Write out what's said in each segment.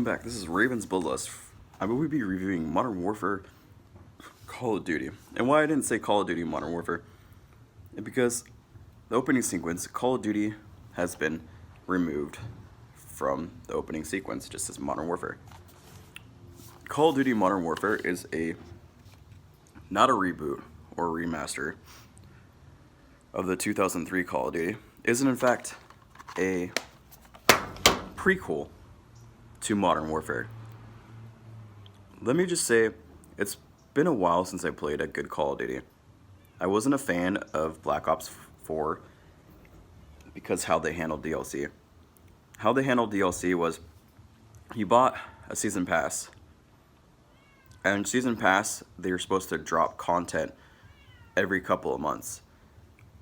welcome back. This is Raven's Bloodlust. I will be reviewing Modern Warfare Call of Duty. And why I didn't say Call of Duty Modern Warfare, because the opening sequence, Call of Duty, has been removed from the opening sequence, just as Modern Warfare. Call of Duty Modern Warfare is not a reboot or remaster of the 2003 Call of Duty. It is in fact a prequel to Modern Warfare. Let me just say, it's been a while since I played a good Call of Duty. I wasn't a fan of Black Ops 4 because how they handled DLC. How they handled DLC was, you bought a season pass, and season pass, they were supposed to drop content every couple of months.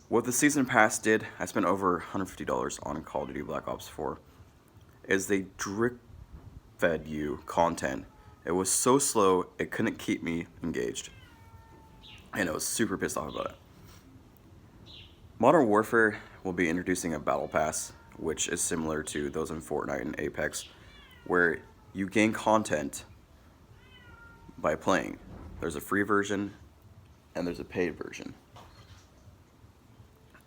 What the season pass did, I spent over $150 on Call of Duty Black Ops 4, is they drip fed you content. It was so slow, it couldn't keep me engaged. And I was super pissed off about it. Modern Warfare will be introducing a battle pass, which is similar to those in Fortnite and Apex, where you gain content by playing. There's a free version and there's a paid version.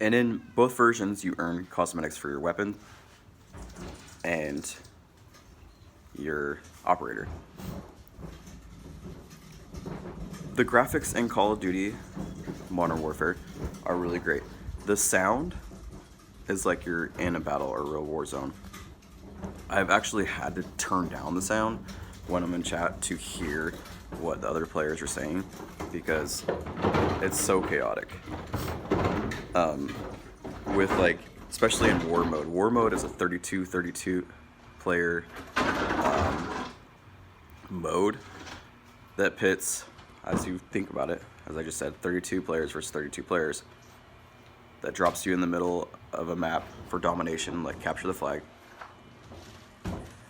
And in both versions, you earn cosmetics for your weapon and your operator. The graphics in Call of Duty Modern Warfare are really great. The sound is like you're in a battle or real war zone. I've actually had to turn down the sound when I'm in chat to hear what the other players are saying because it's so chaotic. With like, especially in war mode. War mode is a 32 player mode that pits, as you think about it, as I just said, 32 players versus 32 players. That drops you in the middle of a map for domination, like capture the flag,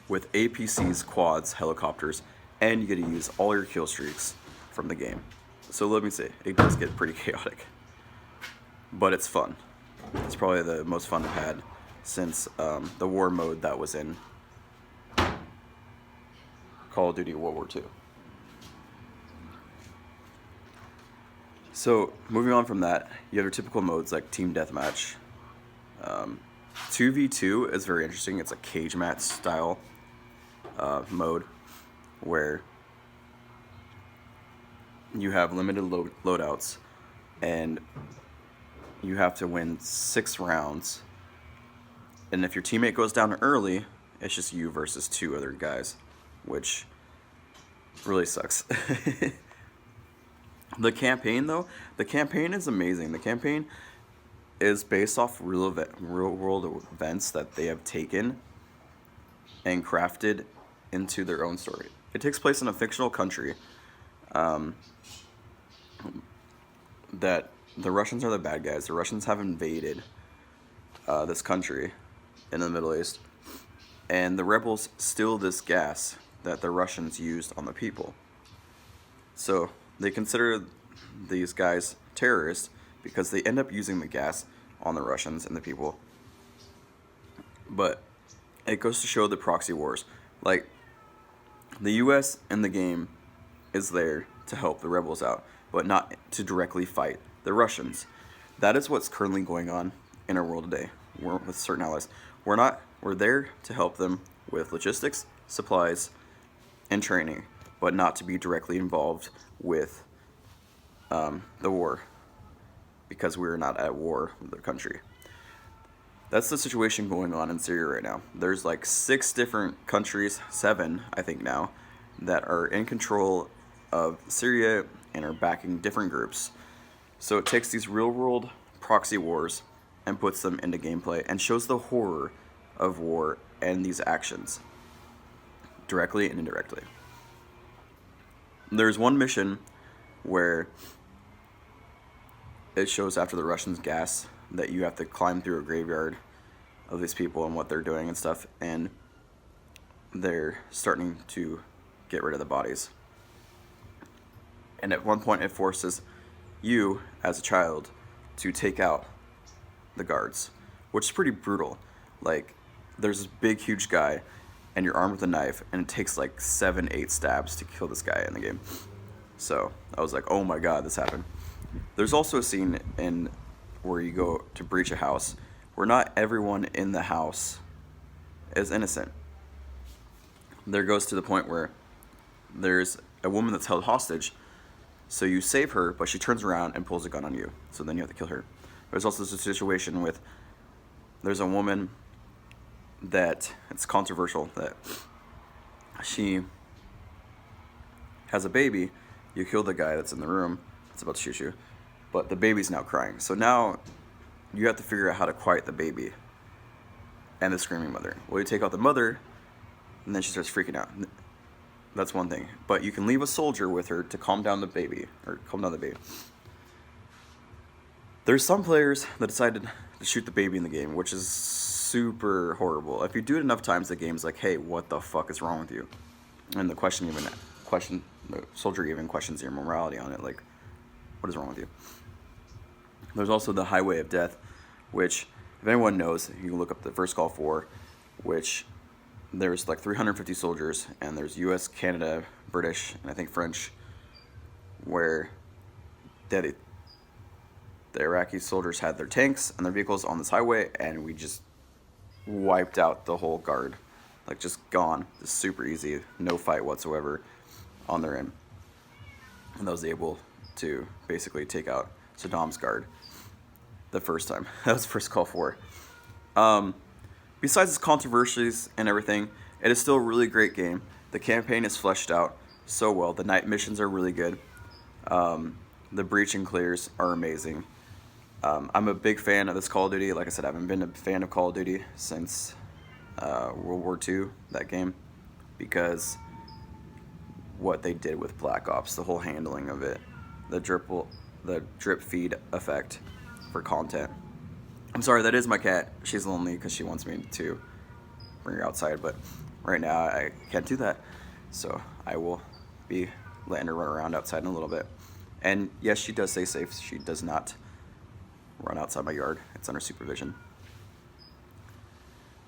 with APCs, quads, helicopters, and you get to use all your kill streaks from the game. So let me say, it does get pretty chaotic, but it's fun. It's probably the most fun I've had since the war mode that was in Call of Duty World War II. So, moving on from that, you have your typical modes like Team Deathmatch. 2v2 is very interesting. It's a cage match style mode where you have limited loadouts and you have to win 6 rounds. And if your teammate goes down early, it's just you versus 2 other guys, which really sucks. The campaign, though, the campaign is amazing. The campaign is based off real world events that they have taken and crafted into their own story. It takes place in a fictional country that the Russians are the bad guys. The Russians have invaded this country in the Middle East, and the rebels steal this gas that the Russians used on the people. So they consider these guys terrorists because they end up using the gas on the Russians and the people. But it goes to show the proxy wars. Like, the US in the game is there to help the rebels out, but not to directly fight the Russians. That is what's currently going on in our world today. We're with certain allies. We're there to help them with logistics, supplies, and training, but not to be directly involved with the war, because we're not at war with the country. That's the situation going on in Syria right now. There's like 6 different countries, 7 I think now, that are in control of Syria and are backing different groups. So it takes these real world proxy wars and puts them into gameplay and shows the horror of war and these actions, directly and indirectly. There's one mission where it shows after the Russians gas that you have to climb through a graveyard of these people and what they're doing and stuff, and they're starting to get rid of the bodies. And at one point it forces you, as a child, to take out the guards, which is pretty brutal. Like, there's this big, huge guy, and you're armed with a knife, and it takes like 7-8 stabs to kill this guy in the game. So I was like, oh my god, this happened. There's also a scene in where you go to breach a house where not everyone in the house is innocent. There goes to the point where there's a woman that's held hostage, so you save her, but she turns around and pulls a gun on you, so then you have to kill her. There's also this situation with, there's a woman that, it's controversial, that she has a baby. You kill the guy that's in the room that's about to shoot you, but the baby's now crying. So now you have to figure out how to quiet the baby and the screaming mother. Well, you take out the mother, and then she starts freaking out. That's one thing. But you can leave a soldier with her to calm down the baby, or calm down the baby. There's some players that decided to shoot the baby in the game, which is super horrible. If you do it enough times, the game's like, hey, what the fuck is wrong with you? And the soldier even questions your morality on it, like, what is wrong with you? There's also the Highway of Death, which, if anyone knows, you can look up the First Call 4, which there's like 350 soldiers, and there's US, Canada, British, and I think French, where the Iraqi soldiers had their tanks and their vehicles on this highway, and we just wiped out the whole guard. Like, just gone. Just super easy, no fight whatsoever on their end. And I was able to basically take out Saddam's guard the first time. That was First Call 4. Besides its controversies and everything, it is still a really great game. The campaign is fleshed out so well. The night missions are really good. The breach and clears are amazing. I'm a big fan of this Call of Duty. Like I said, I haven't been a fan of Call of Duty since World War II, that game, because what they did with Black Ops, the whole handling of it, the drip feed effect for content. I'm sorry, that is my cat. She's lonely because she wants me to bring her outside, but right now I can't do that. So I will be letting her run around outside in a little bit. And yes, she does stay safe. She does not run outside my yard. It's under supervision.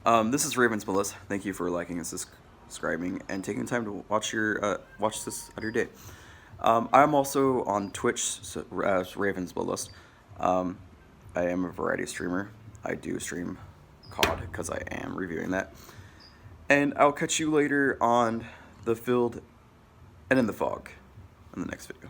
This is Ravens Melissa. Thank you for liking and subscribing and taking time to watch this out of your day. I'm also on Twitch as Ravens Melissa. I am a variety streamer. I do stream COD because I am reviewing that. And I'll catch you later on the field and in the fog in the next video.